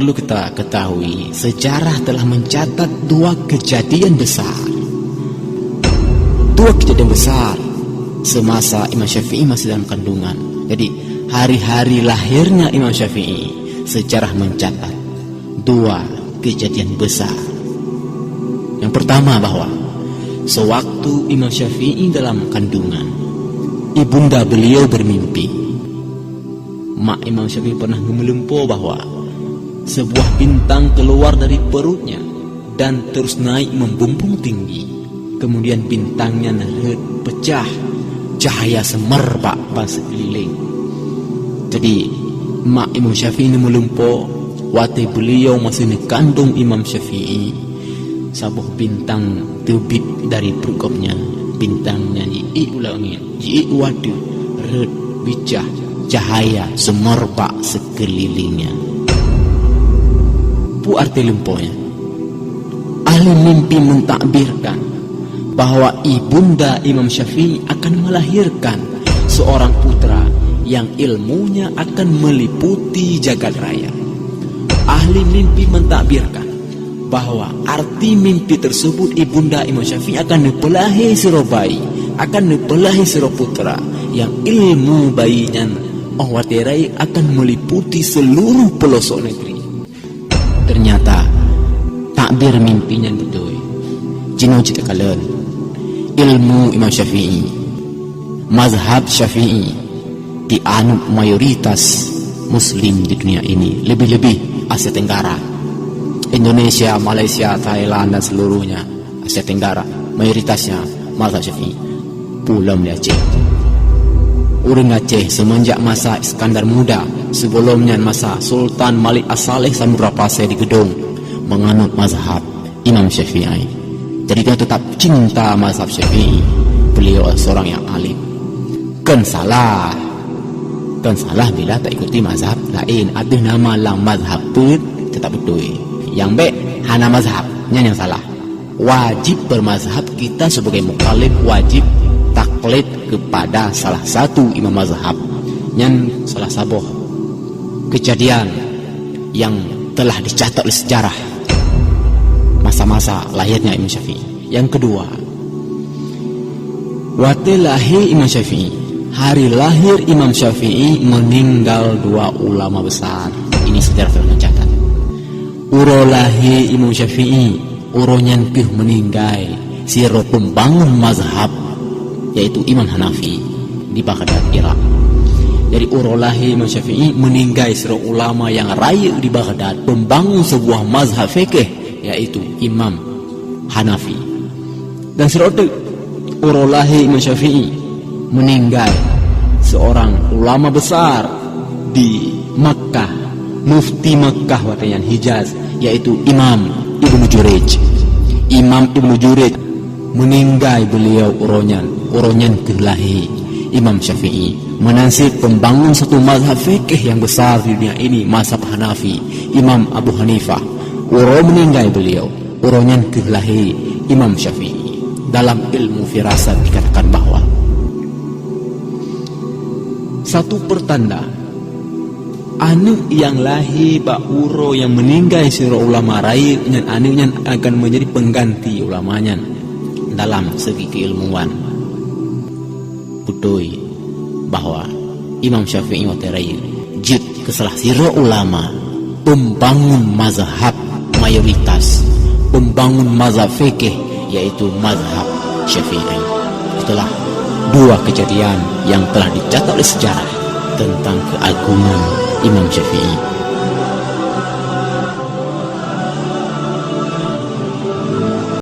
Perlu kita ketahui, sejarah telah mencatat dua kejadian besar semasa Imam Syafi'i masih dalam kandungan. Jadi hari-hari lahirnya Imam Syafi'i, sejarah mencatat dua kejadian besar. Yang pertama, bahwa sewaktu Imam Syafi'i dalam kandungan, ibunda beliau bermimpi. Mak Imam Syafi'i pernah memelempau bahwa sebuah bintang keluar dari perutnya dan terus naik membumbung tinggi. Kemudian bintangnya pecah, cahaya semerbak sekeliling. Jadi mak Imam Syafi'i ini melempau waktu beliau masih kandung Imam Syafi'i. Sebuah bintang terbit dari perutnya. Bintangnya nyi ulangin, nyi waduh, red bicah, cahaya semerbak sekelilingnya. Bu arti lemponya, ahli mimpi mentakbirkan bahwa ibunda Imam Syafi'i akan melahirkan seorang putra yang ilmunya akan meliputi jagat raya. Ahli mimpi mentakbirkan bahwa arti mimpi tersebut, ibunda Imam Syafi'i akan nepelahi siro bayi, akan nepelahi siro putra yang ilmu bayinya watirai akan meliputi seluruh pelosok negeri. Ternyata takbir mimpinya betul. Jino cita kalian ilmu Imam Syafi'i, mazhab Syafi'i dianut mayoritas muslim di dunia ini, lebih-lebih Asia Tenggara, Indonesia, Malaysia, Thailand dan seluruhnya Asia Tenggara, mayoritasnya mazhab Syafi'i. Pulang di Aceh, urang Aceh semenjak masa Iskandar Muda, sebelumnya masa Sultan Malik As-Saleh Samudra Pasir di Gedung, menganut mazhab Imam Syafi'i. Jadi dia tetap cinta mazhab Syafi'i. Beliau seorang yang alim. Kan salah bila tak ikuti mazhab lain. Ada nama lang mazhab pun tetap betul. Yang baik hana mazhabnya yang salah. Wajib bermazhab, kita sebagai mukallid wajib taklid kepada salah satu imam mazhab. Yang salah sabuh kejadian yang telah dicatat oleh sejarah masa-masa lahirnya Imam Syafi'i. Yang kedua, waktu lahir Imam Syafi'i, hari lahir Imam Syafi'i meninggal dua ulama besar. Ini sejarah telah mencatat. Uro lahir Imam Syafi'i, uronya meninggal siro pembangun mazhab, yaitu Imam Hanafi di Baghdad, Irak. Jadi uro lahir Imam Syafi'i, meninggal siro ulama yang raya di Baghdad, pembangun sebuah mazhab fikih, yaitu Imam Hanafi. Dan serotu uro lahir Imam Syafi'i, meninggal seorang ulama besar di Makkah, mufti Makkah watayan Hijaz, yaitu Imam Ibnu Jurayj. Imam Ibnu Jurayj meninggal beliau uronyan ke lahir Imam Syafi'i, menansib pembangun satu mazhab fikih yang besar di dunia ini, mazhab Hanafi, Imam Abu Hanifah. Uro meninggal beliau, uronyan ke lahir Imam Syafi'i. Dalam ilmu firasat dikatakan bahwa satu pertanda anak yang lahir bak uro yang meninggal sira ulama raya, yang anaknya akan menjadi pengganti ulamanya dalam segi keilmuan. Betul bahwa Imam Syafi'i wa raya jid kesalah sira ulama, pembangun mazhab mayoritas, pembangun mazhab fikih, yaitu mazhab Syafi'i. Itulah dua kejadian yang telah dicatat oleh sejarah tentang keagungan Imam Syafi'i.